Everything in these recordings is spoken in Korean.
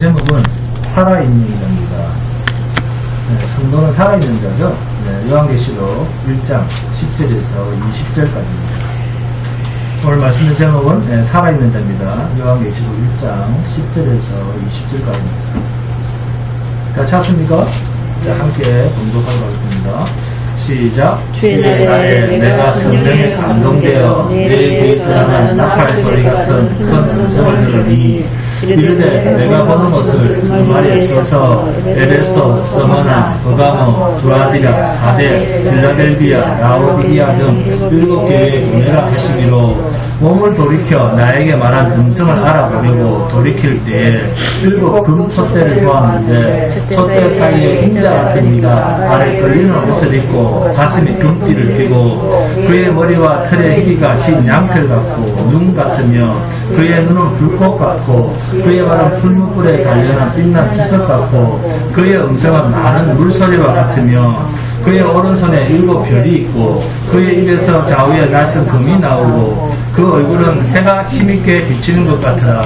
제목은 살아있는 자입니다. 성도는 살아있는 자죠. 요한계시록 1장 10절에서 20절까지입니다. 오늘 말씀의 제목은 살아있는 자입니다. 요한계시록 1장 10절에서 20절까지입니다. 다 찾습니까? 자, 함께 봉독하도록 하겠습니다. 시작. 주의 날에 내가 성령에 감동되어 내 귀에서 나는 나팔 소리 같은 큰 음성을 들으니 이르되 내가 보는 것을 그 말에 있어서 에베소, 스머나, 버가모, 두아디라, 사데, 필라델비아, 라오디기아 등 7교회에 보내라 하시기로 몸을 돌이켜 나에게 말한 음성을 알아보려고 돌이킬 때에 7 금촛대를 보았는데 촛대 사이에 인자 같은 이가 발에 걸리는 옷을 입고 가슴에 금띠를 띠고 그의 머리와 털의 희가 흰 양털 같고 눈 같으며 그의 눈은 불꽃 같고 그의 발은 풀무불에 달려난 빛난 주석 같고 그의 음성은 많은 물소리와 같으며 그의 오른손에 7 별이 있고 그의 입에서 좌우에 날선 금이 나오고 그 얼굴은 해가 힘있게 비치는 것 같으라.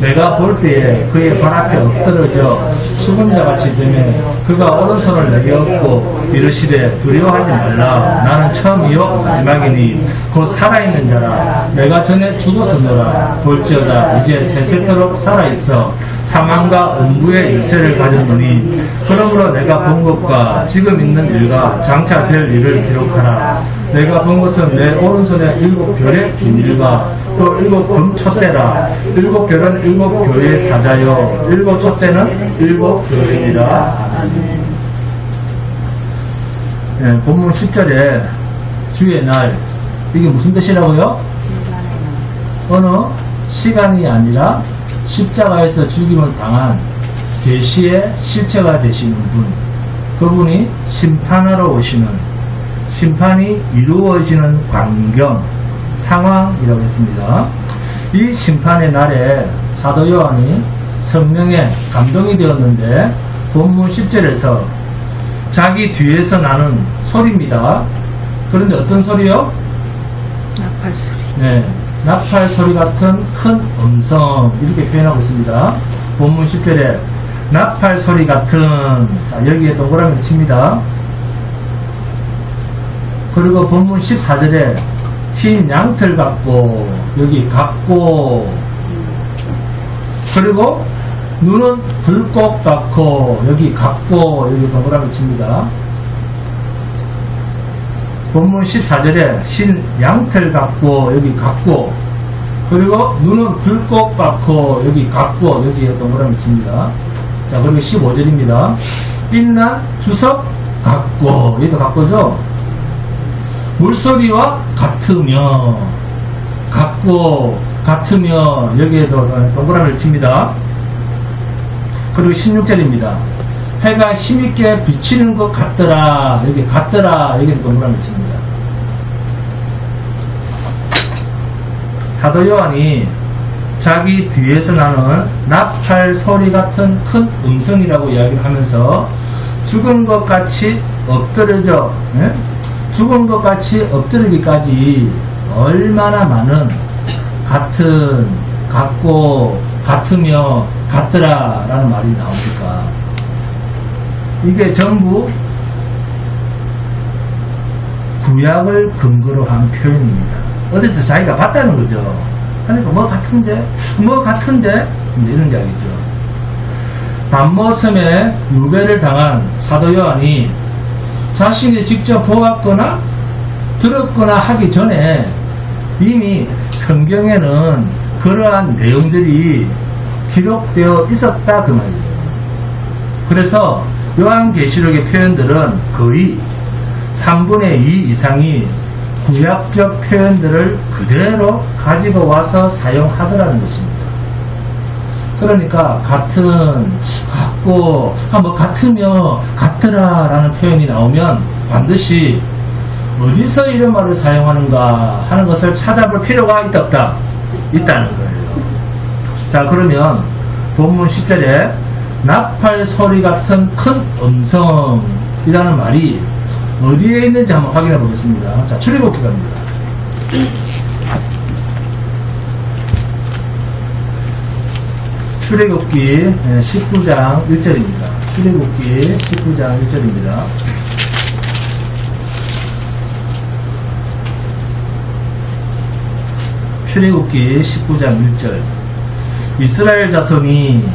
내가 볼 때에 그의 발 앞에 엎드러져 죽은 자같이 되매 그가 오른손을 내게 얹고 이르시되 두려워하지 말라. 나는 처음이요 마지막이니 곧 살아있는 자라. 내가 전에 죽었었노라. 볼지어다 이제 세세토록 살아있어 사망과 음부의 열쇠를 가졌노니 그러므로 내가 본 것과 지금 있는 일과 장차 될 일을 기록하라. 내가 본 것은 내 오른손에 7 별의 비밀과 또 7 금촛대라. 7 별은 7 교회의 사자요 7 촛대는 7 교회이라. 본문 10절에 주의 날, 이게 무슨 뜻이라고요? 어느 시간이 아니라 십자가에서 죽임을 당한 계시의 실체가 되시는 분, 그분이 심판하러 오시는, 심판이 이루어지는 광경, 상황이라고 했습니다. 이 심판의 날에 사도 요한이 성령에 감동이 되었는데 본문 10절에서 자기 뒤에서 나는 소리입니다. 그런데 어떤 소리요? 나팔 소리. 네, 나팔 소리 같은 큰 음성, 이렇게 표현하고 있습니다. 본문 10절에 나팔 소리 같은, 자, 여기에 동그라미를 칩니다. 그리고 본문 14절에 흰 양털 같고, 여기 같고, 그리고 눈은 불꽃 같고, 여기 같고, 여기 동그라미 칩니다. 본문 14절에 흰 양털 같고, 여기 같고, 그리고 눈은 불꽃 같고, 여기 같고, 여기에 동그라미 칩니다. 자, 그리고 15절입니다. 빛난 주석 같고, 여기도 같고죠? 물소리와 같으며, 같고, 같으며, 여기에도 동그라미를 칩니다. 그리고 16절입니다. 해가 힘있게 비치는 것 같더라. 여기 같더라. 여기도 동그라미 칩니다. 사도 요한이 자기 뒤에서 나는 나팔 소리 같은 큰 음성이라고 이야기를 하면서 죽은 것 같이 엎드려져, 죽은 것 같이 엎드리기까지 얼마나 많은 같은, 같고, 같으며, 같더라 라는 말이 나옵니까? 이게 전부 구약을 근거로 한 표현입니다. 어디서 자기가 봤다는 거죠. 그러니까 뭐 같은데 이런 이야기죠. 반모섬에 유배를 당한 사도 요한이 자신이 직접 보았거나 들었거나 하기 전에 이미 성경에는 그러한 내용들이 기록되어 있었다 그 말이에요. 그래서 요한계시록의 표현들은 거의 3분의 2 이상이 구약적 표현들을 그대로 가지고 와서 사용하더라는 것입니다. 그러니까 같은, 같고, 뭐 같으며 같더라 라는 표현이 나오면 반드시 어디서 이런 말을 사용하는가 하는 것을 찾아볼 필요가 있다 없다? 있다는 거예요. 자, 그러면 본문 10절에 나팔 소리 같은 큰 음성이라는 말이 어디에 있는지 한번 확인해 보겠습니다. 자, 출애굽기 갑니다. 출애굽기 19장 1절입니다. 출애굽기 19장 1절입니다. 출애굽기 19장 1절. 이스라엘 자손이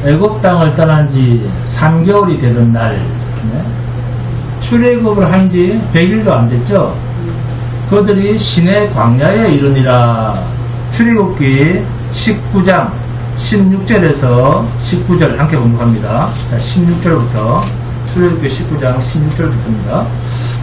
애굽 땅을 떠난 지 3개월이 되던 날, 출애굽을 한 지 100일도 안 됐죠. 그들이 시내 광야에 이르니라. 출애굽기 19장 16절에서 19절 함께 공부합니다. 자, 16절부터 출애굽기 19장 16절부터입니다.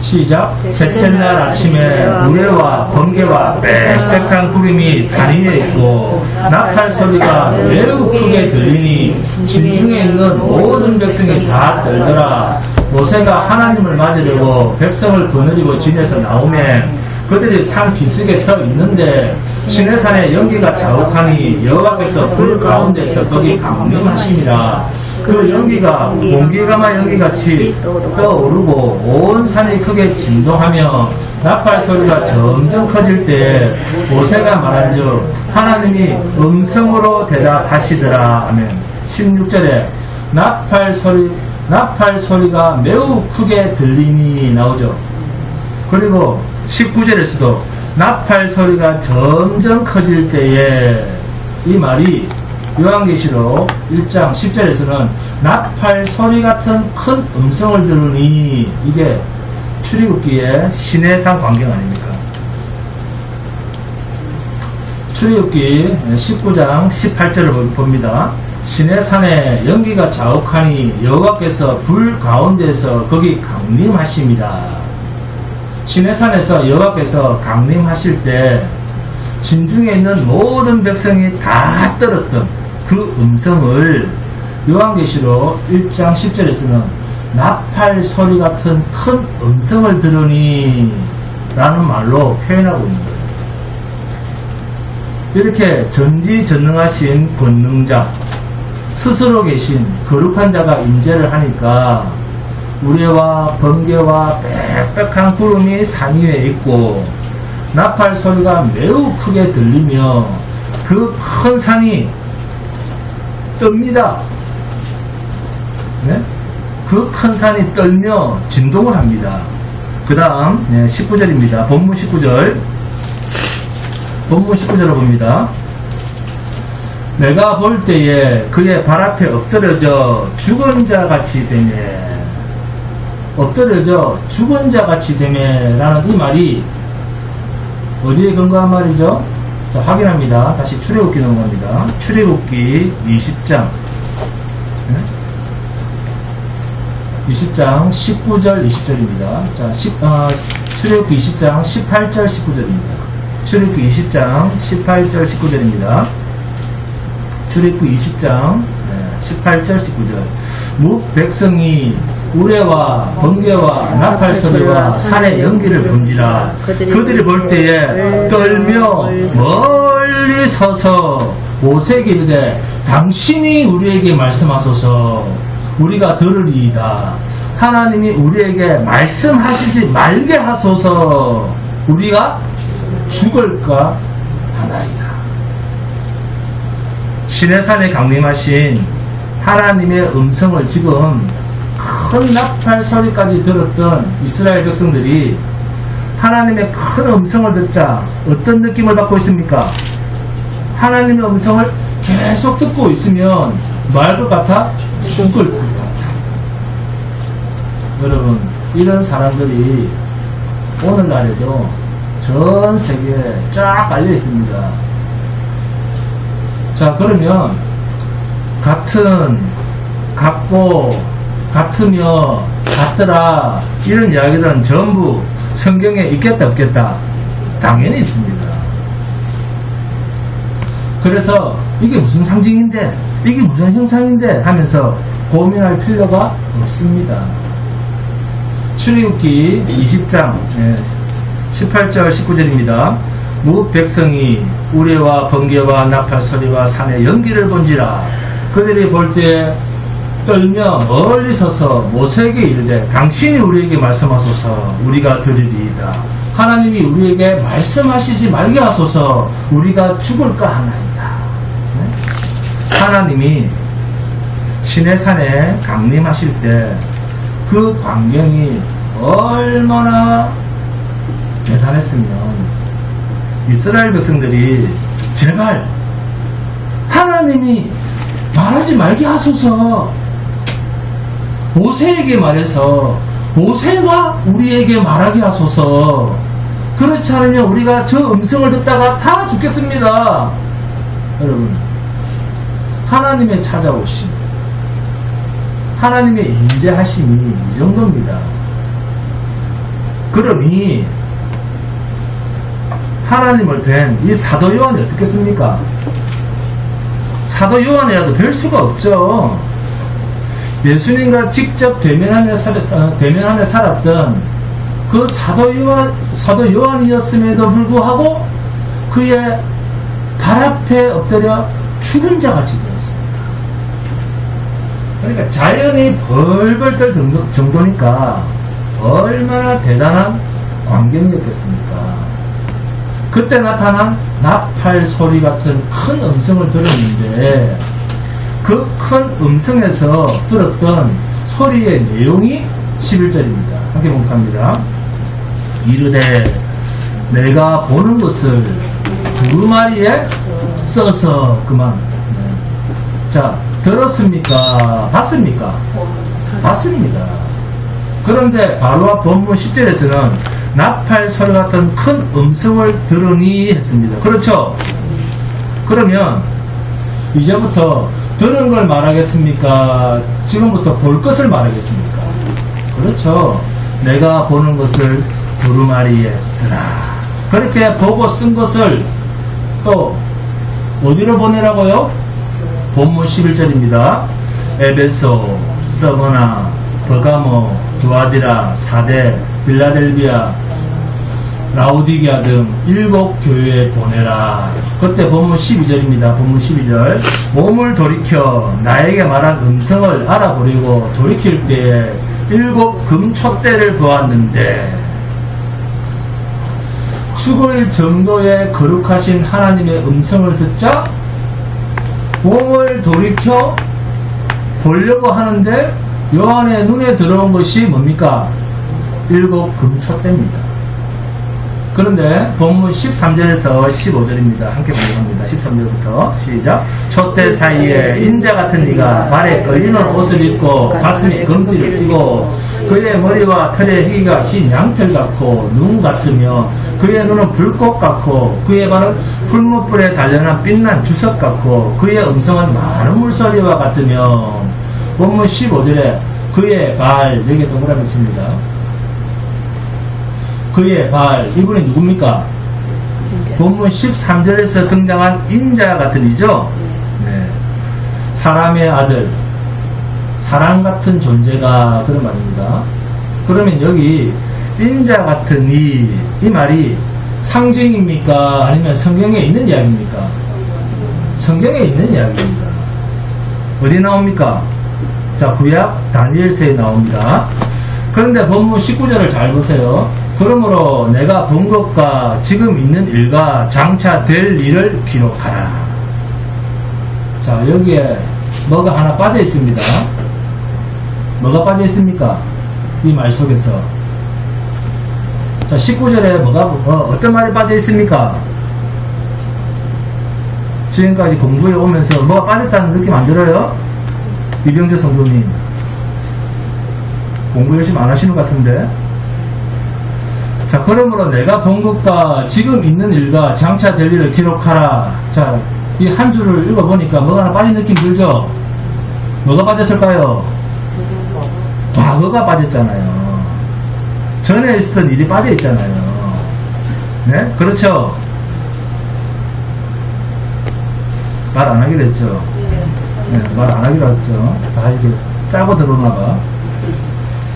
시작. 셋째 날 아침에 우레와 번개와 빽빽한 구름이 산 위에 있고 나팔 소리가 매우 크게 들리니 진중에 있는 모든 백성이 다 떨더라. 모세가 하나님을 맞으려고 백성을 거느리고 진에서 나오면 그들이 산 기슭에 서 있는데 시내산에 연기가 자욱하니 여호와께서 불 가운데서 거기 강림하시니라. 그 연기가 공기가마 연기같이 떠오르고 온 산이 크게 진동하며 나팔 소리가 점점 커질 때 모세가 말한즉 하나님이 음성으로 대답하시더라 하면 16절에 나팔 소리가 매우 크게 들리니 나오죠. 그리고 19절에서도 나팔 소리가 점점 커질 때에 이 말이 요한계시록 1장 10절에서는 나팔 소리 같은 큰 음성을 들으니 이게 출애굽기의 시내산 광경 아닙니까? 출애굽기 19장 18절을 봅니다. 시내산에 연기가 자욱하니 여호와께서 불 가운데에서 거기 강림하십니다. 시내산에서 여호와께서 강림하실 때 진중에 있는 모든 백성이 다 떨었던 그 음성을 요한계시록 1장 10절에서는 나팔 소리 같은 큰 음성을 들으니 라는 말로 표현하고 있는 거예요. 이렇게 전지전능하신 권능자, 스스로 계신 거룩한 자가 임재를 하니까 우레와 번개와 빽빽한 구름이 산 위에 있고 나팔 소리가 매우 크게 들리며 그 큰 산이 뜹니다. 네? 그 큰 산이 떨며 진동을 합니다. 그 다음 19절입니다. 본문 19절. 본문 19절을 봅니다. 내가 볼 때에 그의 발 앞에 엎드려져 죽은 자 같이 되네. 엎드려져 죽은 자 같이 되네 라는 이 말이 어디에 근거한 말이죠? 자, 확인합니다. 다시 출애굽기 넘어갑니다. 출애굽기 20장 20장 19절 20절입니다. 자, 출애굽기 20장 18절 19절입니다. 출애굽기 20장 18절 19절입니다. 출애굽기 20장 18절 19절. 뭇 백성이 우레와 번개와 나팔 소리와 산의 연기를 본지라. 그들이 볼 때에 떨며 멀리 서서 모세에게 이르되 당신이 우리에게 말씀하소서 우리가 들으리이다. 하나님이 우리에게 말씀하시지 말게 하소서 우리가 죽을까 하나이다. 시내산에 강림하신 하나님의 음성을 지금 큰 나팔 소리까지 들었던 이스라엘 백성들이 하나님의 큰 음성을 듣자 어떤 느낌을 받고 있습니까? 하나님의 음성을 계속 듣고 있으면 뭐 할 것 같아? 죽을 것 같아. 여러분, 이런 사람들이 오늘날에도 전 세계에 쫙 깔려 있습니다. 자, 그러면 같으며 같더라 이런 이야기들은 전부 성경에 있겠다 없겠다? 당연히 있습니다. 그래서 이게 무슨 상징인데 이게 무슨 형상인데 하면서 고민할 필요가 없습니다. 출애굽기 20장 18절 19절입니다. 뭇 백성이 우레와 번개와 나팔 소리와 산의 연기를 본지라. 그들이 볼 때 떨며 멀리 서서 모세에게 이르되 당신이 우리에게 말씀하소서 우리가 들으리이다. 하나님이 우리에게 말씀하시지 말게 하소서 우리가 죽을까 하나이다. 하나님이 시내산에 강림하실 때 그 광경이 얼마나 대단했으면 이스라엘 백성들이 제발 하나님이 말하지 말게 하소서, 모세에게 말해서 모세가 우리에게 말하게 하소서, 그렇지 않으면 우리가 저 음성을 듣다가 다 죽겠습니다. 여러분, 하나님의 찾아오심, 하나님의 인재하심이 이 정도입니다. 그러니 하나님을 뵌 이 사도 요한이 어떻겠습니까? 사도 요한이라도 별 수가 없죠. 예수님과 직접 대면하며 살았던 그 사도 요한이었음에도 불구하고 그의 발 앞에 엎드려 죽은 자같이 되었습니다. 그러니까 자연이 벌벌 떨 정도니까 얼마나 대단한 광경이었겠습니까? 그때 나타난 나팔 소리 같은 큰 음성을 들었는데 그 큰 음성에서 들었던 소리의 내용이 11절입니다. 함께 봉독합니다. 이르되 내가 보는 것을 두루마리에 써서 그만. 자, 들었습니까? 봤습니까? 봤습니다. 그런데 바로 앞 본문 10절에서는 나팔 소리 같은 큰 음성을 들으니 했습니다. 그렇죠? 그러면 이제부터 들은 걸 말하겠습니까? 지금부터 볼 것을 말하겠습니까? 그렇죠. 내가 보는 것을 두루마리에 쓰라. 그렇게 보고 쓴 것을 또 어디로 보내라고요? 본문 11절입니다. 에베소, 서머나, 버가모, 두아디라, 사데, 빌라델비아, 라우디게아 등 7교회에 보내라. 그때 본문 12절입니다. 본문 12절. 몸을 돌이켜 나에게 말한 음성을 알아보려고 돌이킬 때에 7 금촛대를 보았는데 죽을 정도의 거룩하신 하나님의 음성을 듣자 몸을 돌이켜 보려고 하는데 요한의 눈에 들어온 것이 뭡니까? 7 금촛대입니다. 그런데 본문 13절에서 15절입니다. 함께 보겠습니다. 13절부터 시작. 촛대 사이에 인자 같은 이가 발에 걸리는 옷을 입고 가슴에 금띠를 띠고 그의 머리와 털의 희가 흰 양털 같고 눈 같으며 그의 눈은 불꽃 같고 그의 발은 풀무불에 단련한 빛난 주석 같고 그의 음성은 많은 물소리와 같으며 본문 15절에 그의 발, 여기에 동그라미 있습니다. 그의 발, 이분이 누굽니까? 본문 13절에서 등장한 인자 같은 이죠? 네. 사람의 아들, 사람 같은 존재가 그런 말입니다. 그러면 여기 인자 같은 이 말이 상징입니까? 아니면 성경에 있는 이야기입니까? 성경에 있는 이야기입니다. 어디 나옵니까? 자, 구약 다니엘서에 나옵니다. 그런데 본문 19절을 잘 보세요. 그러므로 내가 본 것과 지금 있는 일과 장차 될 일을 기록하라. 자, 여기에 뭐가 하나 빠져 있습니다. 뭐가 빠져 있습니까? 이 말 속에서. 자, 19절에 어떤 말이 빠져 있습니까? 지금까지 공부해 오면서 뭐가 빠졌다는 느낌 안 들어요? 이병재 성도님. 공부 열심히 안 하시는 것 같은데. 자, 그러므로 내가 본 것과 지금 있는 일과 장차 될 일을 기록하라. 자, 이 한 줄을 읽어보니까 뭐가 하나 빠진 느낌 들죠? 뭐가 빠졌을까요? 과거가 빠졌잖아요. 전에 있었던 일이 빠져있잖아요. 네? 그렇죠? 말 안 하기로 했죠? 네, 말 안 하기로 했죠? 다 이렇게 짜고 들어오나봐.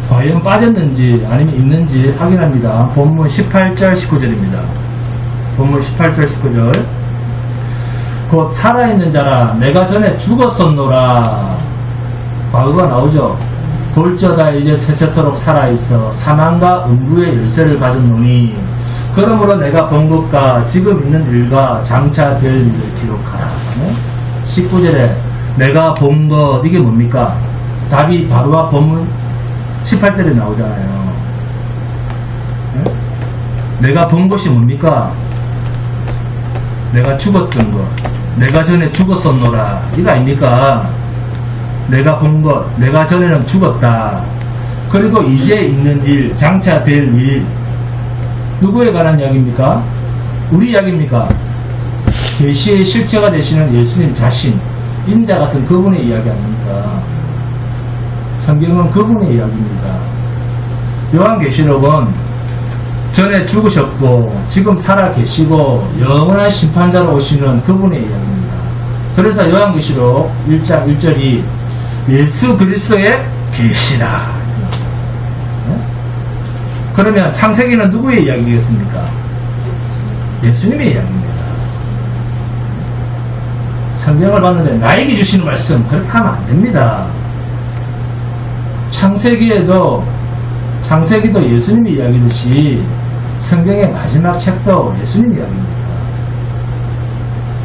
과연 빠졌는지 아니면 있는지 확인합니다. 본문 18절 19절입니다. 본문 18절 19절. 곧 살아있는 자라 내가 전에 죽었었노라. 과거가 나오죠. 볼지어다 이제 세세토록 살아있어 사망과 음부의 열쇠를 가졌노니 그러므로 내가 본 것과 지금 있는 일과 장차 될 일을 기록하라. 19절에 내가 본 것, 이게 뭡니까? 답이 바로와 본문 18절에 나오잖아요. 네? 내가 본 것이 뭡니까? 내가 죽었던 것, 내가 전에 죽었었노라, 이거 아닙니까? 내가 본 것, 내가 전에는 죽었다. 그리고 이제 있는 일, 장차 될 일, 누구에 관한 이야기입니까? 우리 이야기입니까? 계시의 실체가 되시는 예수님 자신, 인자 같은 그분의 이야기 아닙니까? 성경은 그분의 이야기입니다. 요한계시록은 전에 죽으셨고 지금 살아 계시고 영원한 심판자로 오시는 그분의 이야기입니다. 그래서 요한계시록 1장 1절이 예수 그리스도의 계시다. 네? 그러면 창세기는 누구의 이야기겠습니까? 예수님의 이야기입니다. 성경을 봤는데 나에게 주시는 말씀, 그렇게 하면 안 됩니다. 창세기도 예수님의 이야기듯이 성경의 마지막 책도 예수님 이야기입니다.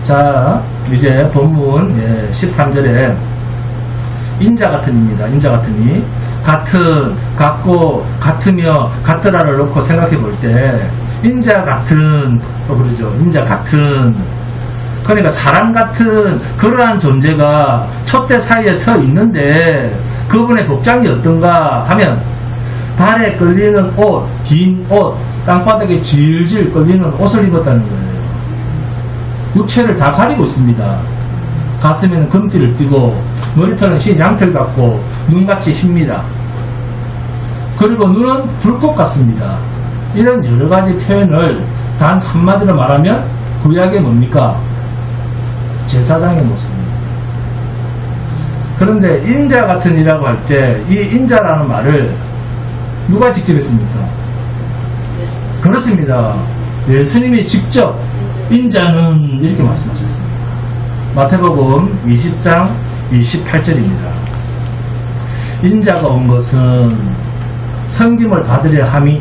자, 이제 본문 13절에 인자 같은입니다. 인자 같으니 같은, 같고, 같으며, 같더라를 놓고 생각해 볼 때 인자 같은, 또 그러죠. 인자 같은. 그러니까 사람 같은 그러한 존재가 촛대 사이에 서 있는데 그분의 복장이 어떤가 하면 발에 걸리는 옷, 긴 옷, 땅바닥에 질질 걸리는 옷을 입었다는 거예요. 육체를 다 가리고 있습니다. 가슴에는 금띠를 띠고 머리털은 흰 양털 같고 눈같이 힙니다. 그리고 눈은 불꽃 같습니다. 이런 여러가지 표현을 단 한마디로 말하면 구약의 뭡니까? 제사장의 모습입니다. 그런데 인자 같은 이라고 할 때 이 인자라는 말을 누가 직접 했습니까? 그렇습니다. 예수님이 직접 인자는 이렇게 말씀하셨습니다. 마태복음 20장 28절입니다. 인자가 온 것은 섬김을 받으려 함이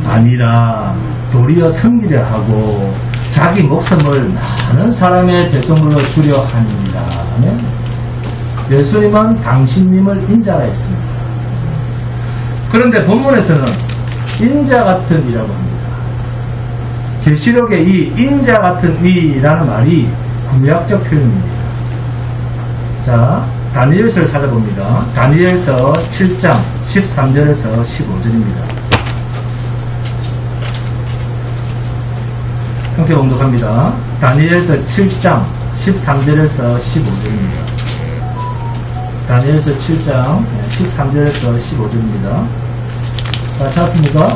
아니라 도리어 섬기려 하고 자기 목숨을 많은 사람의 대성물로 주려 하니라. 네? 예수님은 당신님을 인자라 했습니다. 그런데 본문에서는 인자 같은 이라고 합니다. 계시록의 이 인자 같은 이라는 말이 구약적 표현입니다. 자, 다니엘서를 찾아봅니다. 다니엘서 7장 13절에서 15절입니다. 함께 봉독합니다. 다니엘서 7장 13절에서 15절입니다. 다니엘서 7장 13절에서 15절입니다. 자, 찾았습니까?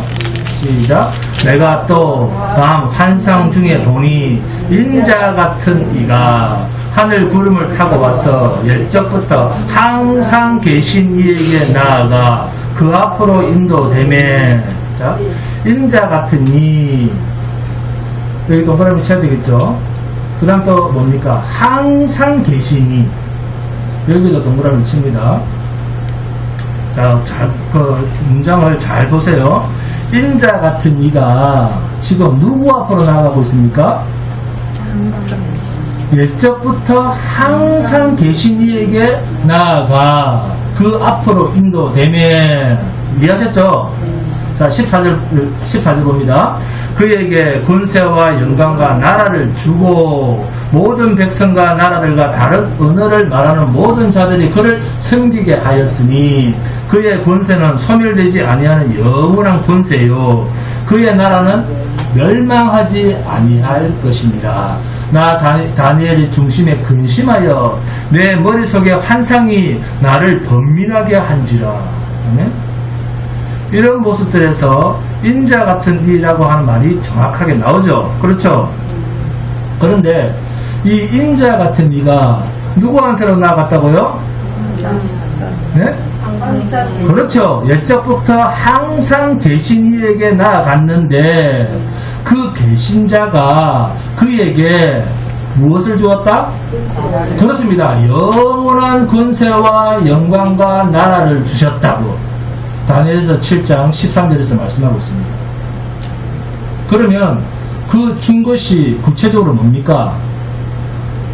시작. 내가 또 다음 환상 중에 보니 인자 같은 이가 하늘 구름을 타고 와서 옛적부터 항상 계신 이에게 나아가 그 앞으로 인도되매. 자, 인자 같은 이, 여기 동그라미 쳐야 되겠죠? 그 다음 또 뭡니까? 항상 계시니. 여기도 동그라미 칩니다. 자, 그 문장을 잘 보세요. 인자 같은 이가 지금 누구 앞으로 나아가고 있습니까? 옛적부터 항상 계신 이에게 나아가 그 앞으로 인도되면. 이해하셨죠? 자, 14절 봅니다. 그에게 권세와 영광과 나라를 주고 모든 백성과 나라들과 다른 언어를 말하는 모든 자들이 그를 섬기게 하였으니 그의 권세는 소멸되지 아니하는 영원한 권세요. 그의 나라는 멸망하지 아니할 것입니다. 나 다니엘이 중심에 근심하여 내 머릿속에 환상이 나를 번민하게 한지라. 아멘? 이런 모습들에서 인자 같은 이라고 하는 말이 정확하게 나오죠. 그렇죠? 그런데 이 인자 같은 이가 누구한테로 나아갔다고요? 네? 그렇죠. 옛적부터 항상 계신 이에게 나아갔는데 그 계신 자가 그에게 무엇을 주었다? 그렇습니다. 영원한 권세와 영광과 나라를 주셨다고 다니엘서 7장 13절에서 말씀하고 있습니다. 그러면 그 준 것이 구체적으로 뭡니까?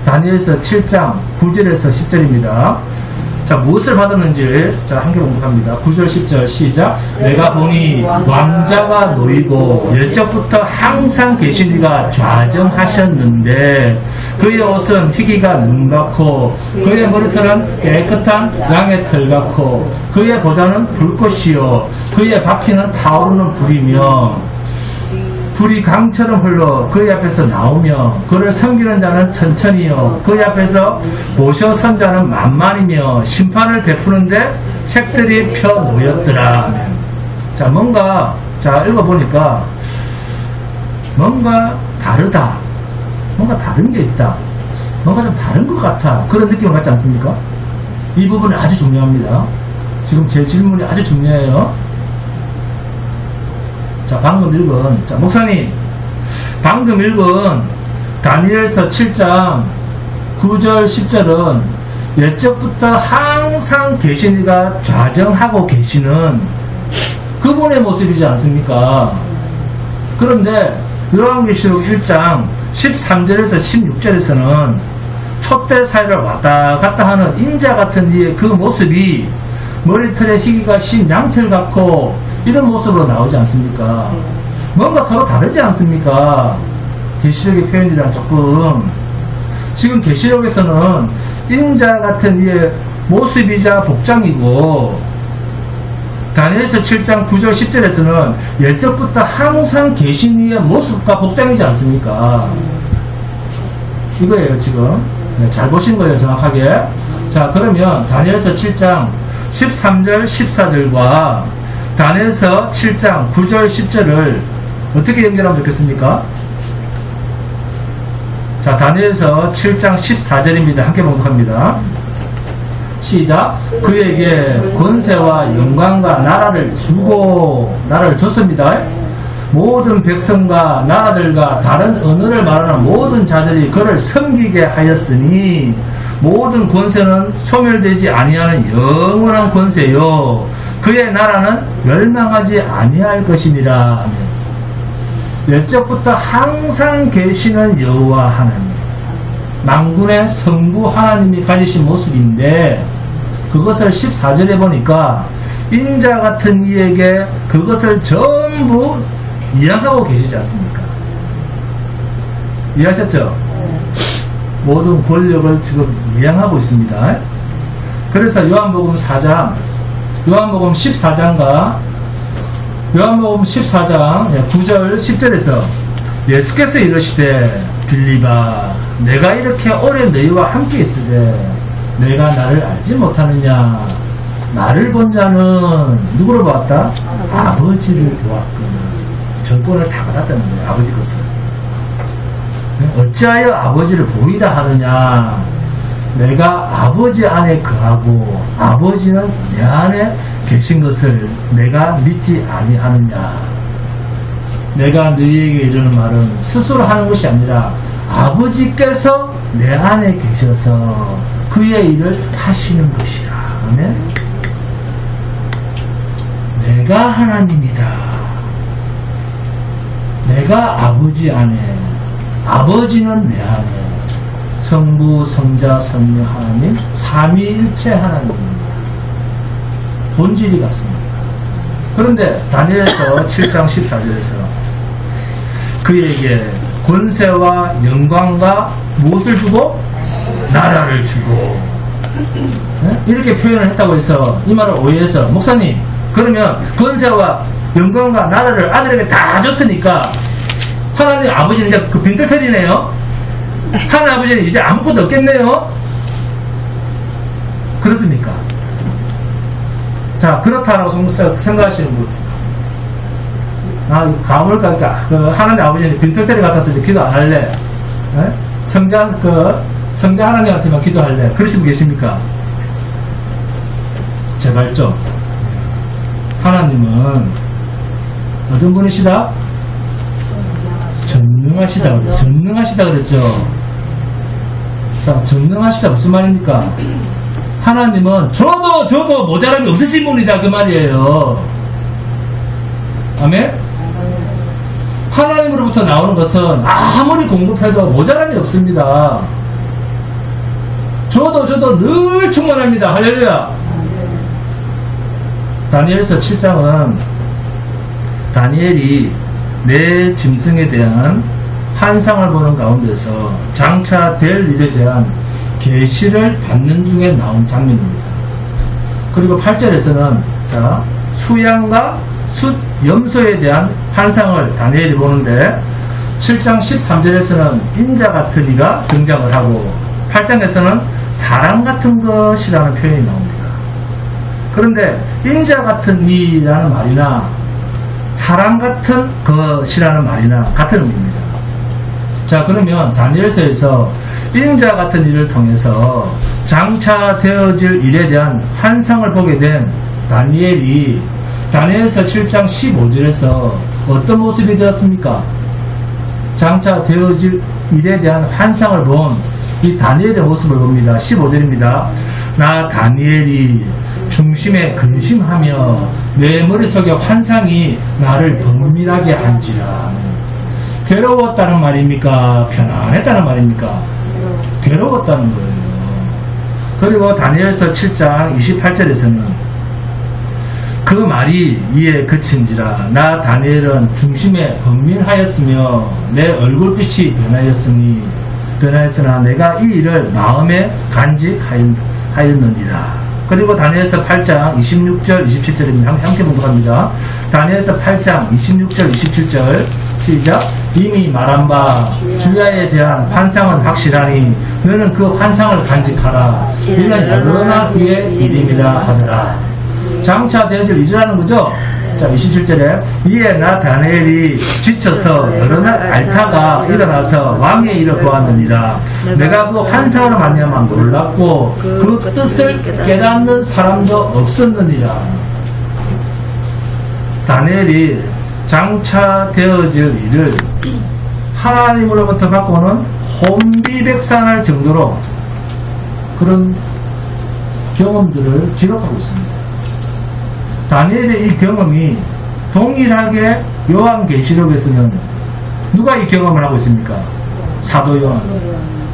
다니엘서 7장 9절에서 10절입니다. 자, 무엇을 받았는지 자, 한 개 공부합니다. 9절 10절 시작. 내가 보니 왕자가 놓이고 열적부터 항상 계신 이가 좌정하셨는데 그의 옷은 희기가 눈 같고 그의 머리털은 깨끗한 양의 털 같고 그의 보좌는 불꽃이요 그의 바퀴는 타오르는 불이며 불이 강처럼 흘러 그의 앞에서 나오며 그를 섬기는 자는 천천히요 그의 앞에서 모셔 선 자는 만만이며 심판을 베푸는데 책들이 펴 놓였더라. 자, 뭔가 자 읽어보니까 뭔가 다르다, 뭔가 다른 게 있다, 뭔가 좀 다른 것 같아, 그런 느낌을 갖지 않습니까? 이 부분이 아주 중요합니다. 지금 제 질문이 아주 중요해요. 자, 방금 읽은, 자, 목사님, 방금 읽은 다니엘서 7장 9절 10절은 옛적부터 항상 계신 이가 좌정하고 계시는 그분의 모습이지 않습니까? 그런데 요한계시록 1장 13절에서 16절에서는 촛대 사이를 왔다 갔다 하는 인자 같은 이의 그 모습이 머리털에 희기가 신 양털 같고 이런 모습으로 나오지 않습니까? 뭔가 서로 다르지 않습니까? 계시록의 표현이랑 조금 지금 계시록에서는 인자 같은 이의 모습이자 복장이고 다니엘서 7장 9절 10절에서는 옛적부터 항상 계신 이의 모습과 복장이지 않습니까? 이거예요 지금. 네, 잘 보신 거예요 정확하게. 자, 그러면 다니엘서 7장 13절 14절과 다니엘서 7장 9절 10절을 어떻게 연결하면 좋겠습니까? 자, 다니엘서 7장 14절입니다. 함께 봉독합니다. 시작. 그에게 권세와 영광과 나라를 주고, 나라를 줬습니다. 모든 백성과 나라들과 다른 언어를 말하는 모든 자들이 그를 섬기게 하였으니 모든 권세는 소멸되지 아니하는 영원한 권세요 그의 나라는 멸망하지 아니할 것이니라. 옛적부터 항상 계시는 여호와 하나님, 만군의 성부 하나님이 가지신 모습인데 그것을 14절에 보니까 인자 같은 이에게 그것을 전부 이양하고 계시지 않습니까? 이해하셨죠? 모든 권력을 지금 이양하고 있습니다. 그래서 요한복음 4장, 요한복음 14장과 요한복음 14장 9절 10절에서 예수께서 이르시되 빌립아 내가 이렇게 오래 너희와 함께 있으되 내가 나를 알지 못하느냐. 나를 본 자는 누구를 보았다? 아버지를 보았거늘. 전권을 다 받았다는 거예요. 아버지 것을. 어찌하여 아버지를 보이다 하느냐. 내가 아버지 안에 거하고 아버지는 내 안에 계신 것을 내가 믿지 아니하느냐. 내가 너희에게 이르는 말은 스스로 하는 것이 아니라 아버지께서 내 안에 계셔서 그의 일을 하시는 것이라. 아멘. 내가 하나님이다. 내가 아버지 안에, 아버지는 내 안에, 성부, 성자, 성령 하나님, 삼위일체 하나님입니다. 본질이 같습니다. 그런데 다니엘서 7장 14절에서 그에게 권세와 영광과 무엇을 주고? 나라를 주고. 네? 이렇게 표현을 했다고 해서 이 말을 오해해서 목사님 그러면 권세와 영광과 나라를 아들에게 다 줬으니까 하나님 아버지는 이제 그 빈털터리네요. 하나님 아버지는 이제 아무것도 없겠네요. 그렇습니까? 자, 그렇다라고 생각하시는 분. 아, 가물까, 그, 하나님 아버지는 빈털터리 같아서 이제 기도 안 할래. 네? 성자 하나님한테만 기도할래. 그러신 분 계십니까? 제발 좀. 하나님은 어떤 분이시다? 전능하시다 그랬죠. 전능하시다 그랬죠. 자, 전능하시다 무슨 말입니까? 하나님은 줘도 모자람이 없으신 분이다 그 말이에요. 아멘? 하나님으로부터 나오는 것은 아무리 공급해도 모자람이 없습니다. 저도 늘 충만합니다. 할렐루야. 다니엘서 7장은 다니엘이 내 짐승에 대한 환상을 보는 가운데서 장차 될 일에 대한 계시를 받는 중에 나온 장면입니다. 그리고 8절에서는 자, 수양과 숫 염소에 대한 환상을 다니엘이 보는데 7장 13절에서는 인자 같은 이가 등장을 하고 8장에서는 사람 같은 것이라는 표현이 나옵니다. 그런데 인자 같은 이라는 말이나 사람 같은 것이라는 말이나 같은 의미입니다. 자, 그러면 다니엘서에서 인자 같은 일을 통해서 장차 되어질 일에 대한 환상을 보게 된 다니엘이 다니엘서 7장 15절에서 어떤 모습이 되었습니까? 장차 되어질 일에 대한 환상을 본 이 다니엘의 모습을 봅니다. 15절입니다. 나 다니엘이 중심에 근심하며 내 머릿속에 환상이 나를 범민하게 한지라. 괴로웠다는 말입니까? 편안했다는 말입니까? 괴로웠다는 거예요. 그리고 다니엘서 7장 28절에서는 그 말이 이에 그친지라. 나 다니엘은 중심에 범민하였으며 내 얼굴빛이 변하였으나 내가 이 일을 마음에 간직하였느니라. 그리고 다니엘서 8장 26절 27절입니다. 함께 봉독합니다. 다니엘서 8장 26절 27절 시작. 이미 말한 바 주야에 대한 환상은 확실하니 너는 그 환상을 간직하라. 이는 여러 날 후에 일임이라 하더라. 장차 되어질 일이라는 거죠. 자, 27절에 이에 나 다니엘이 지쳐서 여러 날 앓다가 일어나서 왕의 일을 보았느니라. 내가 그 환상으로 말미암아 놀랐고 그 뜻을 깨닫는 사람도 없었느니라. 다니엘이 장차 되어질 일을 하나님으로부터 받고는 혼비백산할 정도로 그런 경험들을 기록하고 있습니다. 다니엘의 이 경험이 동일하게 요한계시록에서는 누가 이 경험을 하고 있습니까? 사도 요한.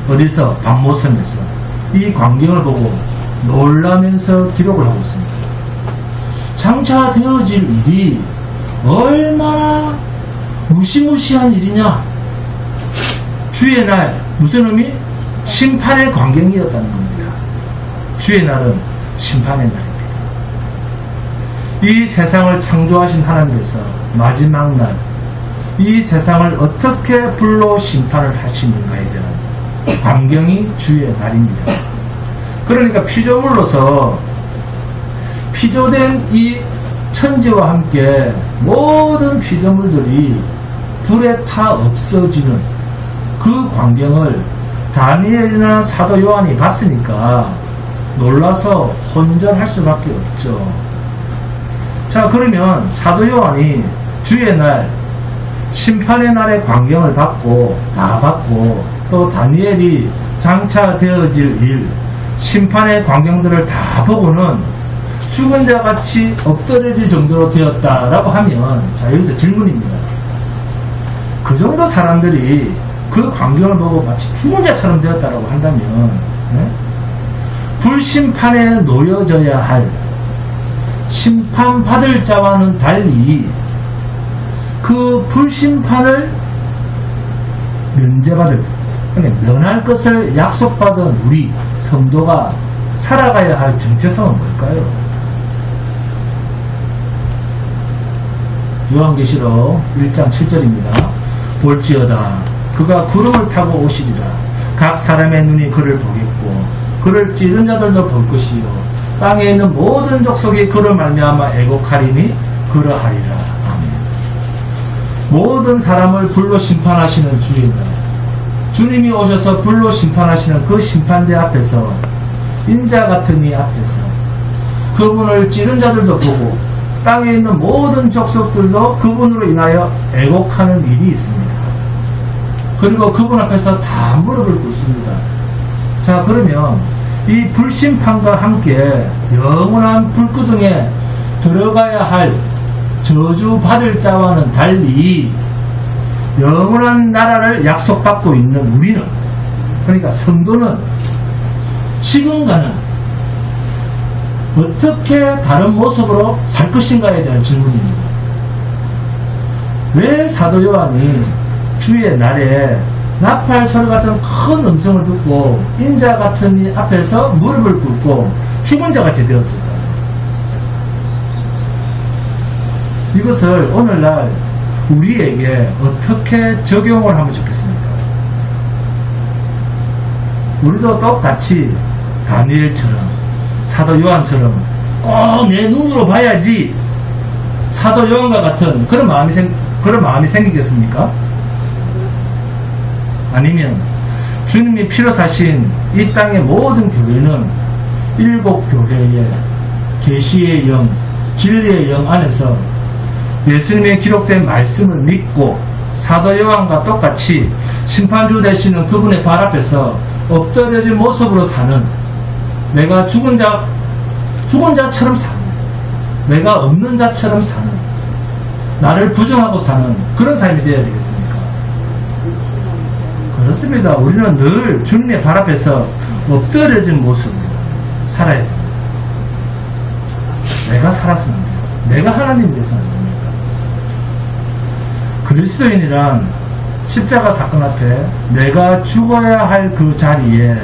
어디서? 반모섬에서 이 광경을 보고 놀라면서 기록을 하고 있습니다. 장차 되어질 일이 얼마나 무시무시한 일이냐. 주의 날, 무슨 의미? 심판의 광경이었다는 겁니다. 주의 날은 심판의 날입니다. 이 세상을 창조하신 하나님께서 마지막 날 이 세상을 어떻게 불로 심판을 하시는가에 대한 광경이 주의 날입니다. 그러니까 피조물로서 피조된 이 천지와 함께 모든 피조물들이 불에 타 없어지는 그 광경을 다니엘이나 사도 요한이 봤으니까 놀라서 혼전할 수밖에 없죠. 자, 그러면 사도 요한이 주의 날 심판의 날의 광경을 다 봤고 또 다니엘이 장차 되어질 일 심판의 광경들을 다 보고는 죽은 자 같이 엎드려질 정도로 되었다라고 하면, 자, 여기서 질문입니다. 그 정도 사람들이 그 광경을 보고 마치 죽은 자처럼 되었다라고 한다면, 네? 불심판에 놓여져야 할 심판받을 자와는 달리 그 불심판을 면할 것을 약속받은 우리 성도가 살아가야 할 정체성은 뭘까요? 요한계시록 1장 7절입니다. 볼지어다 그가 구름을 타고 오시리라. 각 사람의 눈이 그를 보겠고 그를 찌른 자들도 볼 것이요 땅에 있는 모든 족속이 그를 말미암아 애곡하리니 그러하리라. 아멘. 모든 사람을 불로 심판하시는 주의 날, 주님이 오셔서 불로 심판하시는 그 심판대 앞에서, 인자 같은 이 앞에서 그분을 찌른 자들도 보고 땅에 있는 모든 족속들도 그분으로 인하여 애곡하는 일이 있습니다. 그리고 그분 앞에서 다 무릎을 꿇습니다. 자, 그러면 이 불심판과 함께 영원한 불구덩에 들어가야 할 저주받을 자와는 달리 영원한 나라를 약속받고 있는 우리는, 그러니까 성도는 지금과는 어떻게 다른 모습으로 살 것인가에 대한 질문입니다. 왜 사도 요한이 주의 날에 나팔 소리 같은 큰 음성을 듣고 인자 같은 이 앞에서 무릎을 꿇고 죽은 자같이 되었을까요? 이것을 오늘날 우리에게 어떻게 적용을 하면 좋겠습니까? 우리도 똑같이 다니엘처럼 사도 요한처럼 꼭 내 눈으로 봐야지 사도 요한과 같은 그런 마음이 생기겠습니까? 아니면 주님이 피로 사신 이 땅의 모든 교회는 7 교회의 계시의 영, 진리의 영 안에서 예수님의 기록된 말씀을 믿고 사도 요한과 똑같이 심판주 되시는 그분의 발 앞에서 엎드려진 모습으로 사는, 내가 죽은 자처럼 사는, 내가 없는 자처럼 사는, 나를 부정하고 사는 그런 삶이 되어야 되겠습니까? 그렇습니다. 우리는 늘 주님의 발 앞에서 엎드려진 모습으로 살아야 됩니다. 내가 살았으면 됩니다. 내가 하나님 되서는 안 됩니다. 그리스도인이란 십자가 사건 앞에 내가 죽어야 할 그 자리에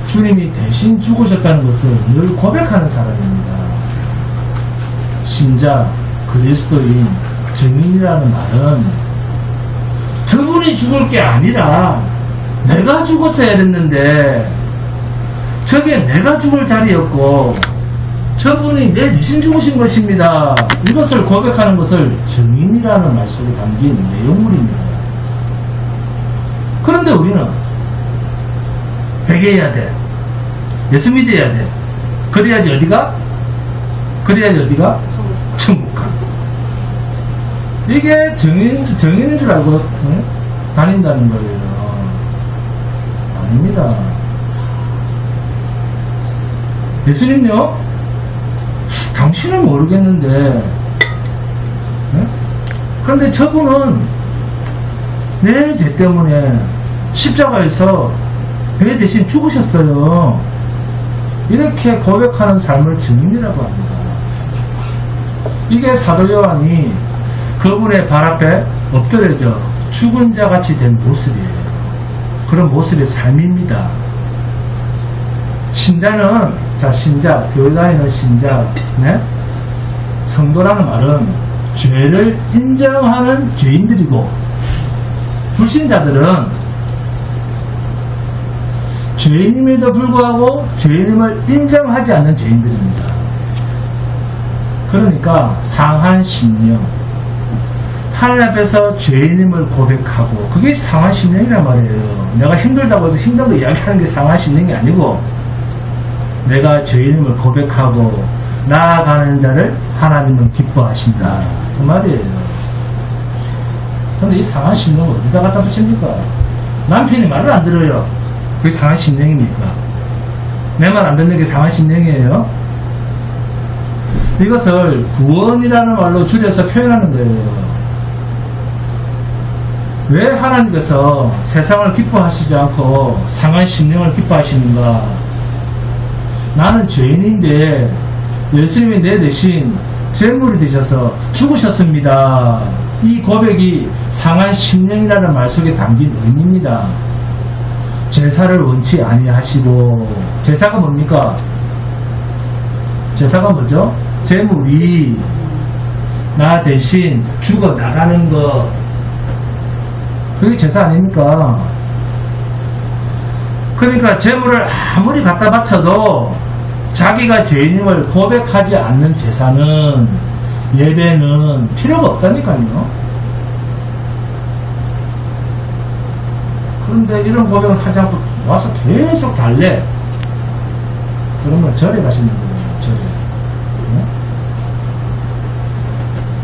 주님이 대신 죽으셨다는 것을 늘 고백하는 사람입니다. 신자, 그리스도인, 증인이라는 말은 저분이 죽을 게 아니라 내가 죽었어야 됐는데 저게 내가 죽을 자리였고 저분이 내 대신 죽으신 것입니다. 이것을 고백하는 것을 증인이라는 말 속에 담긴 내용물입니다. 그런데 우리는 회개해야 돼. 예수 믿어야 돼. 그래야지 어디가? 천국 가. 이게 정인인 줄 알고 다닌다는 거예요. 아닙니다. 예수님요? 당신은 모르겠는데, 그런데 저분은 내 죄 때문에 십자가에서 내 대신 죽으셨어요. 이렇게 고백하는 삶을 증인이라고 합니다. 이게 사도 요한이 그분의 발 앞에 엎드려져 죽은 자 같이 된 모습이에요. 그런 모습의 삶입니다. 신자는, 신자, 교회 다니는 신자, 성도라는 말은 죄를 인정하는 죄인들이고, 불신자들은 죄인임에도 불구하고 죄인임을 인정하지 않는 죄인들입니다. 그러니까 상한 심령, 하나님 앞에서 죄인임을 고백하고, 그게 상한 심령이란 말이에요. 내가 힘들다고 해서 힘든 거 이야기하는 게 상한 심령이 아니고, 내가 죄인임을 고백하고 나아가는 자를 하나님은 기뻐하신다, 그 말이에요. 근데 이 상한 심령을 어디다 갖다 붙입니까? 남편이 말을 안 들어요. 그게 상한 심령입니까? 내 말 안 듣는 게 상한 심령이에요? 이것을 구원이라는 말로 줄여서 표현하는 거예요. 왜 하나님께서 세상을 기뻐하시지 않고 상한 심령을 기뻐하시는가? 나는 죄인인데 예수님이 내 대신 제물이 되셔서 죽으셨습니다. 이 고백이 상한 심령이라는 말 속에 담긴 의미입니다. 제사를 원치 아니하시고, 제사가 뭡니까? 제사가 뭐죠? 제물이 나 대신 죽어 나가는 것, 그게 제사 아닙니까? 그러니까 제물을 아무리 갖다 바쳐도 자기가 죄인임을 고백하지 않는 제사는, 예배는 필요가 없다니까요. 그런데 이런 고백을 하지 않고 와서 계속 달래. 그러면 절에 가시는 거예요. 절에.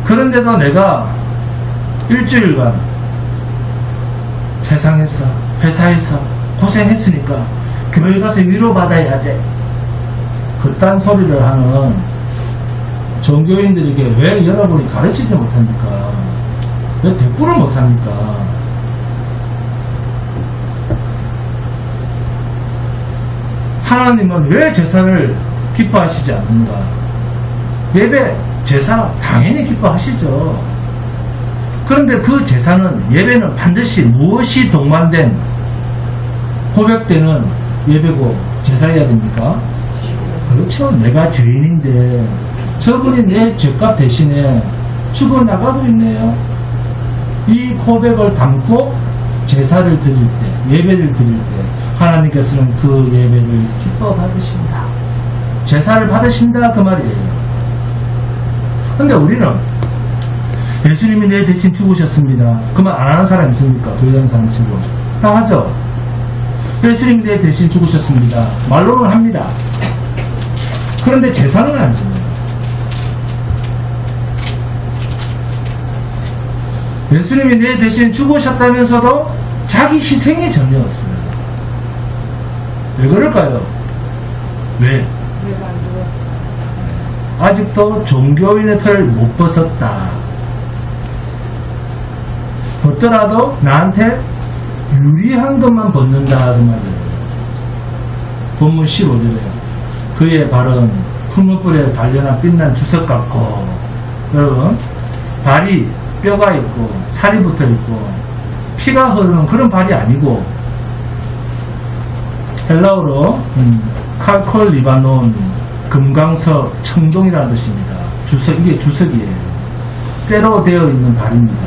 그런데도 내가 일주일간 세상에서, 회사에서 고생했으니까 교회 가서 위로받아야 돼, 그딴 소리를 하는 종교인들에게 왜 여러분이 가르치지 못합니까? 왜 대꾸를 못합니까? 하나님은 왜 제사를 기뻐하시지 않는가? 예배, 제사 당연히 기뻐하시죠. 그런데 그 제사는, 예배는 반드시 무엇이 동반된 고백되는 예배고 제사해야 됩니까? 그렇죠. 내가 죄인인데 저분이 내 죄값 대신에 죽어나가고 있네요. 이 고백을 담고 제사를 드릴 때, 예배를 드릴 때 하나님께서는 그 예배를 기뻐 받으신다. 제사를 받으신다 그 말이에요. 근데 우리는 예수님이 내 대신 죽으셨습니다. 그 말 안 하는 사람 있습니까? 교회 다니는 사람 치고 다 하죠. 예수님이 내 대신 죽으셨습니다. 말로는 합니다. 그런데 제사는 안 줍니다. 예수님이 내 대신 죽으셨다면서도 자기 희생이 전혀 없어요. 왜 그럴까요? 왜? 아직도 종교인의 틀을 못 벗었다. 벗더라도 나한테 유리한 것만 벗는다 그 말이에요. 본문 15절에 그의 발은 푸른불에 달려나 빛난 주석 같고, 여러분 발이 뼈가 있고 살이 붙어 있고 피가 흐르는 그런 발이 아니고, 헬라어로 칼콜 리바논 금강석 청동이라는 뜻입니다. 주석, 이게 주석이에요. 쇠로 되어 있는 발입니다.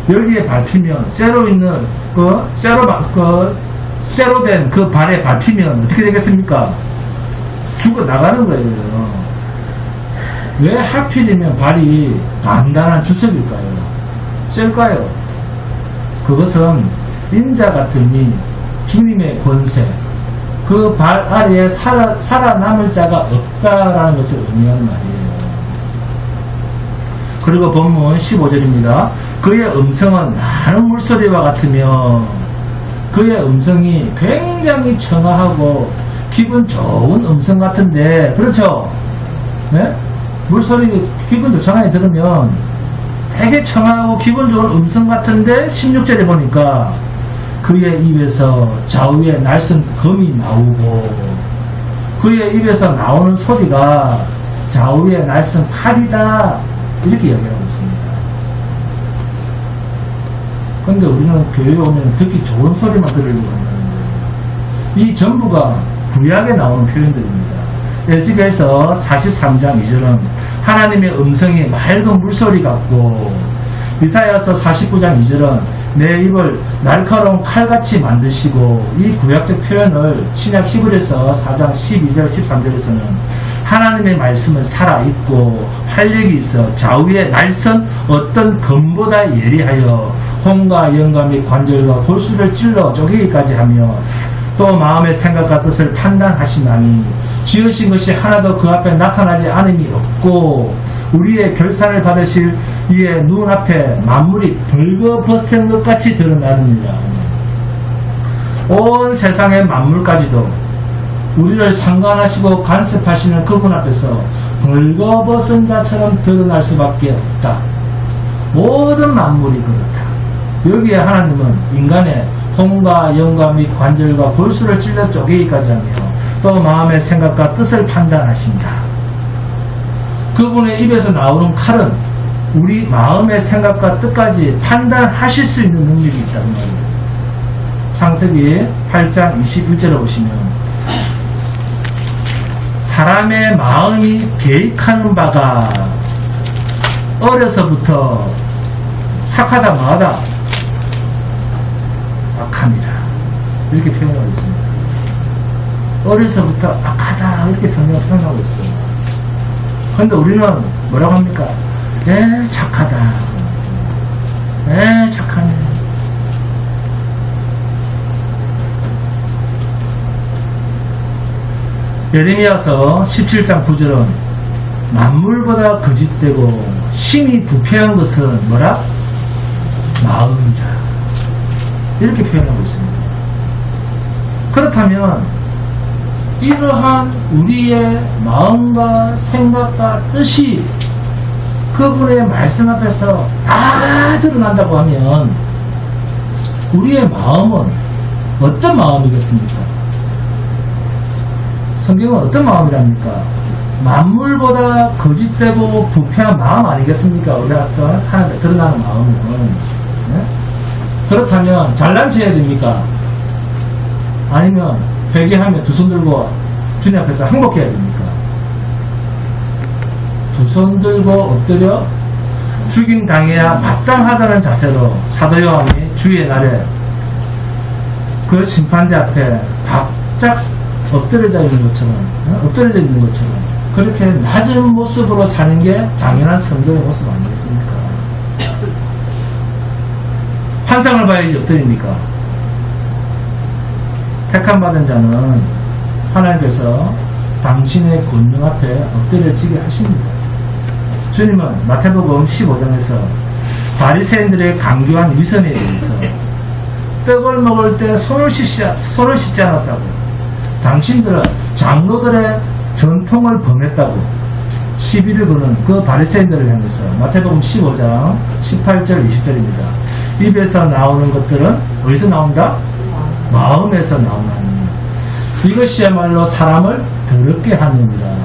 여기에 밟히면, 쇠로 있는 쇠로 된 그 발에 밟히면 어떻게 되겠습니까? 죽어 나가는 거예요. 왜 하필이면 발이 단단한 주석일까요? 셀까요? 그것은 인자 같으니 주님의 권세, 그 발 아래에 살아남을 자가 없다라는 것을 의미하는 말이에요. 그리고 본문 15절입니다. 그의 음성은 많은 물소리와 같으며, 그의 음성이 굉장히 청아하고 기분 좋은 음성 같은데, 그렇죠? 네? 물소리 기분 좋잖아요. 들으면 되게 청아하고 기분 좋은 음성 같은데 16절에 보니까 그의 입에서 좌우에 날선 검이 나오고, 그의 입에서 나오는 소리가 좌우에 날선 칼이다, 이렇게 이야기하고 있습니다. 그런데 우리는 교회에 오면 듣기 좋은 소리만 들으려고 한다는데, 이 전부가 구약에 나오는 표현들입니다. 에스겔서 43장 2절은 하나님의 음성이 맑은 물소리 같고, 이사야서 49장 2절은 내 입을 날카로운 칼같이 만드시고, 이 구약적 표현을 신약 히브리서 4장 12절 13절에서는 하나님의 말씀은 살아있고 활력이 있어 좌우에 날선 어떤 검보다 예리하여 혼과 영과 및 관절과 골수를 찔러 쪼개기까지 하며 또 마음의 생각과 뜻을 판단하시나니 지으신 것이 하나도 그 앞에 나타나지 않음이 없고 우리의 결산을 받으실 이의 눈앞에 만물이 벌거벗은 것 같이 드러나느니라. 온 세상의 만물까지도 우리를 상관하시고 간섭하시는 그분 앞에서 벌거벗은 자처럼 드러날 수밖에 없다. 모든 만물이 그렇다. 여기에 하나님은 인간의 혼과 영과 및 관절과 골수를 찔러 쪼개기까지 하며 또 마음의 생각과 뜻을 판단하신다. 그분의 입에서 나오는 칼은 우리 마음의 생각과 뜻까지 판단하실 수 있는 능력이 있다는 말입니다. 창세기 8장 21절에 보시면 사람의 마음이 계획하는 바가 어려서부터 착하다 뭐하다 악합니다. 이렇게 표현하고 있습니다. 어려서부터 악하다 이렇게 성경을 표현하고 있어요. 그런데 우리는 뭐라고 합니까? 착하다. 착하네. 예레미야서 17장 9절은 만물보다 거짓되고 심히 부패한 것은 뭐라? 마음이다. 이렇게 표현하고 있습니다. 그렇다면 이러한 우리의 마음과 생각과 뜻이 그분의 말씀 앞에서 다 드러난다고 하면 우리의 마음은 어떤 마음이겠습니까? 성경은 어떤 마음이랍니까? 만물보다 거짓되고 부패한 마음 아니겠습니까? 우리 아까 하나님께 드러나는 마음은. 네? 그렇다면 잘난 체 해야 됩니까? 아니면 회개하며 두 손 들고 주님 앞에서 항복해야 됩니까? 두 손 들고 엎드려 죽임 당해야 마땅하다는 자세로 사도 요한이 주의 날에 그 심판대 앞에 바짝 엎드려져 있는 것처럼, 엎드려져 있는 것처럼 그렇게 낮은 모습으로 사는 게 당연한 성도의 모습 아니겠습니까? 환상을 봐야지 엎드립니까? 택함받은 자는 하나님께서 당신의 권능 앞에 엎드려지게 하십니다. 주님은 마태복음 15장에서 바리새인들의 강교한 위선에 대해서 떡을 먹을 때 손을 씻지 않았다고, 당신들은 장로들의 전통을 범했다고 시비를 거는 그 바리새인들을 향해서 마태복음 15장 18절 20절입니다. 입에서 나오는 것들은 어디서 나온다? 마음에서 나오나니 이것이야말로 사람을 더럽게 하느니라.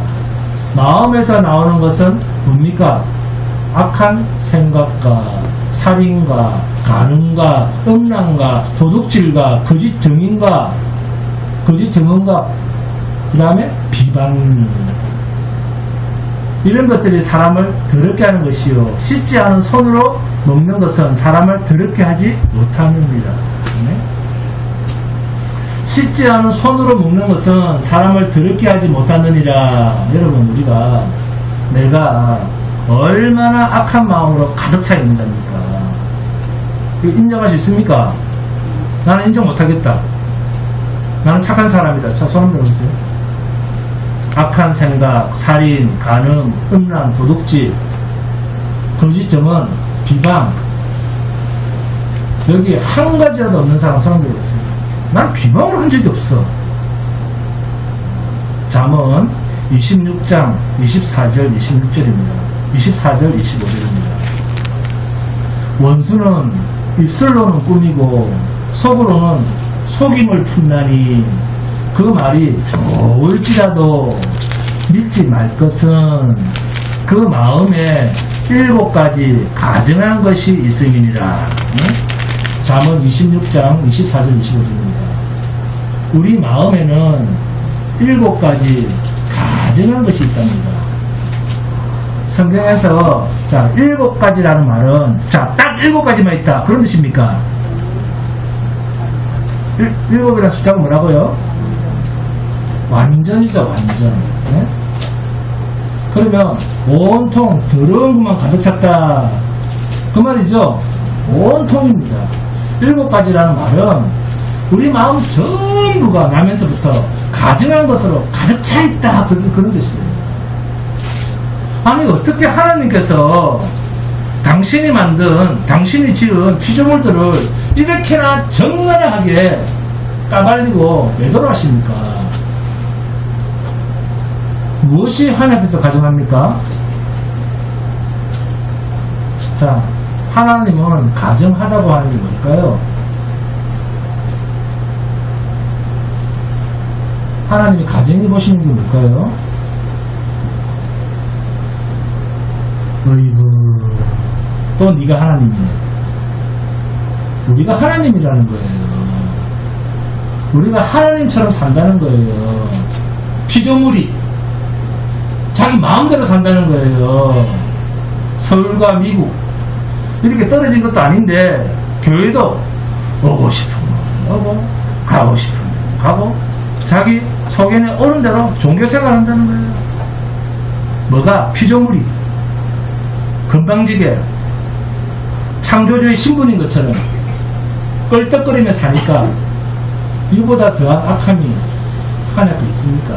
마음에서 나오는 것은 뭡니까? 악한 생각과 살인과 간음과 음란과 도둑질과 거짓 증언과 그 다음에 비방, 이런 것들이 사람을 더럽게 하는 것이요 씻지 않은 손으로 먹는 것은 사람을 더럽게 하지 못합니다. 네? 씻지 않은 손으로 먹는 것은 사람을 더럽게 하지 못하느니라. 여러분, 우리가 내가 얼마나 악한 마음으로 가득 차 있는답니까? 이거 인정할 수 있습니까? 나는 인정 못하겠다. 나는 착한 사람이다. 자, 손 한번 들어보세요. 악한 생각, 살인, 간음, 음란, 도둑질, 거짓 증언, 비방, 여기 한 가지라도 없는 사람 손 한번 들어보세요. 난 비방을 한 적이 없어. 잠언 26장 24절 26절입니다. 24절 25절입니다. 원수는 입술로는 꾸미고 속으로는 속임을 푼다니 그 말이 좋을지라도 믿지 말 것은 그 마음에 7가지 가증한 것이 있음이니라. 잠언 26장 24절 25절입니다. 우리 마음에는 7가지 가증한 것이 있답니다. 성경에서 자 7가지라는 말은 자 딱 7가지만 있다 그런 뜻입니까? 7이라는 숫자가 뭐라고요? 완전이죠, 완전. 네? 그러면 온통 더러운 것만 가득 찼다 그 말이죠. 온통입니다. 7가지라는 말은 우리 마음 전부가 나면서부터 가증한 것으로 가득 차 있다 그런 뜻이에요. 아니 어떻게 하나님께서 당신이 만든, 당신이 지은 피조물들을 이렇게나 정갈하게 까발리고 매도록 하십니까? 무엇이 하나님 앞에서 가증합니까? 자, 하나님은 가증하다고 하는 게 뭘까요? 하나님이 가증해 보시는 게 뭘까요? 어이구, 또 네가 하나님이네. 우리가 하나님이라는 거예요. 우리가 하나님처럼 산다는 거예요. 피조물이 자기 마음대로 산다는 거예요. 서울과 미국 이렇게 떨어진 것도 아닌데 교회도 오고 싶으면 오고 가고 싶으면 가고 자기 속에는 오는 대로 종교생활 한다는 거예요. 뭐가? 피조물이 건방지게 창조주의 신분인 것처럼 껄떡거리며 사니까 이보다 더한 악함이 하나님 앞에 있습니까?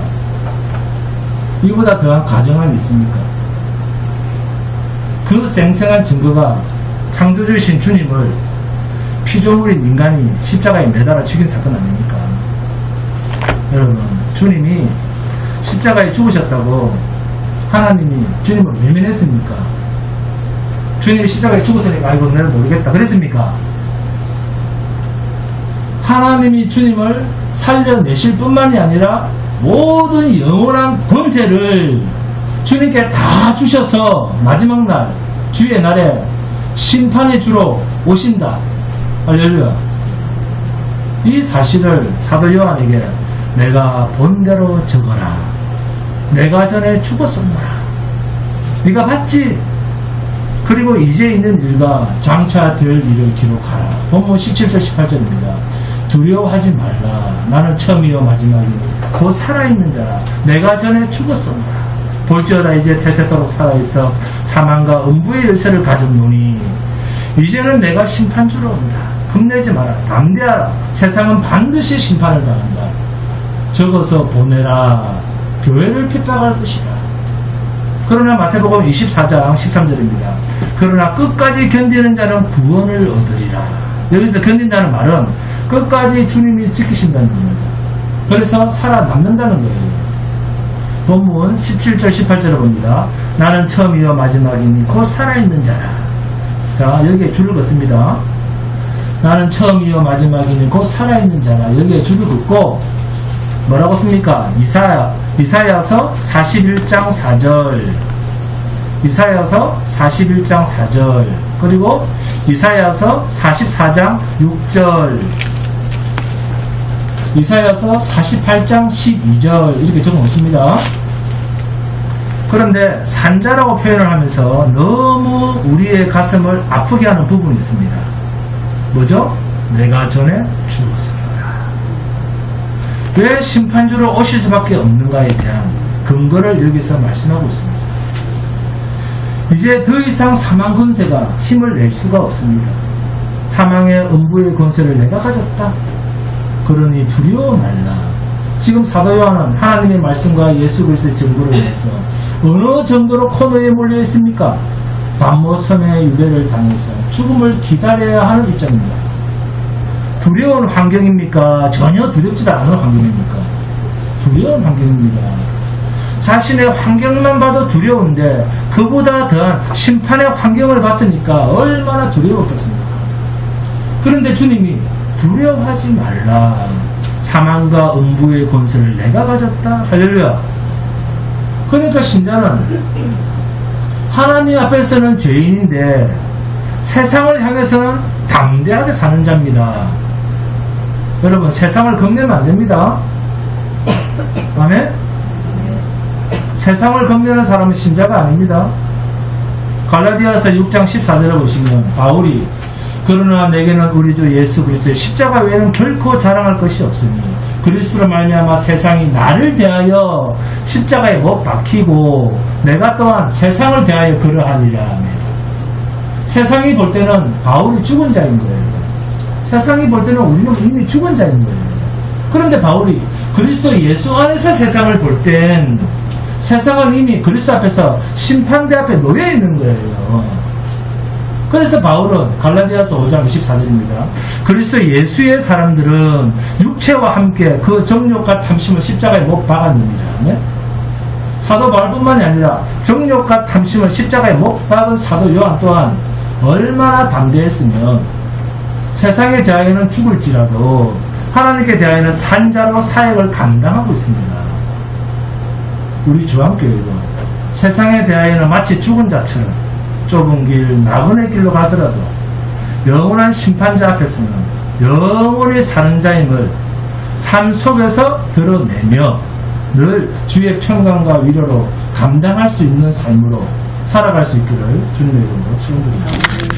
이보다 더한 가정함이 있습니까? 그 생생한 증거가 창조주이신 주님을 피조물인 인간이 십자가에 매달아 죽인 사건 아닙니까? 여러분, 주님이 십자가에 죽으셨다고 하나님이 주님을 외면했습니까? 주님이 십자가에 죽었으니까 아이고 내가 모르겠다 그랬습니까? 하나님이 주님을 살려내실 뿐만이 아니라 모든 영원한 권세를 주님께 다 주셔서 마지막 날 주의 날에 심판의 주로 오신다. 할렐루야. 이 사실을 사도 요한에게 내가 본대로 적어라. 내가 전에 죽었었노라. 네가 봤지? 그리고 이제 있는 일과 장차 될 일을 기록하라. 본문 17절 18절입니다. 두려워하지 말라. 나는 처음이요 마지막이니 곧 살아있는 자라. 내가 전에 죽었었노라. 볼지어다 이제 세세토록 살아있어 사망과 음부의 열쇠를 가졌노니 이제는 내가 심판주로 온다. 겁내지 마라. 담대하라. 세상은 반드시 심판을 당한다. 적어서 보내라. 교회를 핍박할 것이다. 그러나 마태복음 24장 13절입니다. 그러나 끝까지 견디는 자는 구원을 얻으리라. 여기서 견딘다는 말은 끝까지 주님이 지키신다는 겁니다. 그래서 살아남는다는 거예요. 본문 17절 18절을 봅니다. 나는 처음이요 마지막이니 곧 살아있는 자라. 자, 여기에 줄을 긋습니다. 나는 처음이요 마지막이니 곧 살아있는 자라. 여기에 줄을 긋고 뭐라고 씁니까? 이사야서 41장 4절, 이사야서 41장 4절, 그리고 이사야서 44장 6절, 이사야서 48장 12절 이렇게 적어놓습니다. 그런데 산자라고 표현을 하면서 너무 우리의 가슴을 아프게 하는 부분이 있습니다. 뭐죠? 내가 전에 죽었습니다. 왜 심판주로 오실 수밖에 없는가에 대한 근거를 여기서 말씀하고 있습니다. 이제 더 이상 사망 권세가 힘을 낼 수가 없습니다. 사망의 음부의 권세를 내가 가졌다. 그러니 두려워 말라. 지금 사도 요한은 하나님의 말씀과 예수 그리스도의 증거로 인해서 어느 정도로 코너에 몰려 있습니까? 담모섬의 유배를 당해서 죽음을 기다려야 하는 입장입니다. 두려운 환경입니까? 전혀 두렵지도 않은 환경입니까? 두려운 환경입니다. 자신의 환경만 봐도 두려운데 그보다 더한 심판의 환경을 봤으니까 얼마나 두려웠겠습니까? 그런데 주님이 두려워하지 말라. 사망과 음부의 권세를 내가 가졌다. 할렐루야. 그러니까 신자는 하나님 앞에서는 죄인인데 세상을 향해서는 담대하게 사는 자입니다. 여러분, 세상을 겁내면 안 됩니다. 아멘? 세상을 겁내는 사람은 신자가 아닙니다. 갈라디아서 6장 14절을 보시면 바울이 그러나 내게는 우리 주 예수 그리스도의 십자가 외에는 결코 자랑할 것이 없으니 그리스도로 말미암아 세상이 나를 대하여 십자가에 못 박히고 내가 또한 세상을 대하여 그러하리라. 세상이 볼 때는 바울이 죽은 자인 거예요. 세상이 볼 때는 우리는 이미 죽은 자인 거예요. 그런데 바울이 그리스도 예수 안에서 세상을 볼 땐 세상은 이미 그리스도 앞에서 심판대 앞에 놓여 있는 거예요. 그래서 바울은 갈라디아서 5장 24절입니다. 그리스도 예수의 사람들은 육체와 함께 그 정욕과 탐심을 십자가에 못 박았느니라. 네? 사도 바울뿐만이 아니라 정욕과 탐심을 십자가에 못 박은 사도 요한 또한 얼마나 담대했으면 세상에 대하여는 죽을지라도 하나님께 대하여는 산자로 사역을 감당하고 있습니다. 우리 주한교회도 세상에 대하여는 마치 죽은 자처럼 좁은 길, 나그네 길로 가더라도 영원한 심판자 앞에서는 영원히 사는 자임을 삶 속에서 드러내며 늘 주의 평강과 위로로 감당할 수 있는 삶으로 살아갈 수 있기를 주님의 이름으로 축원드립니다.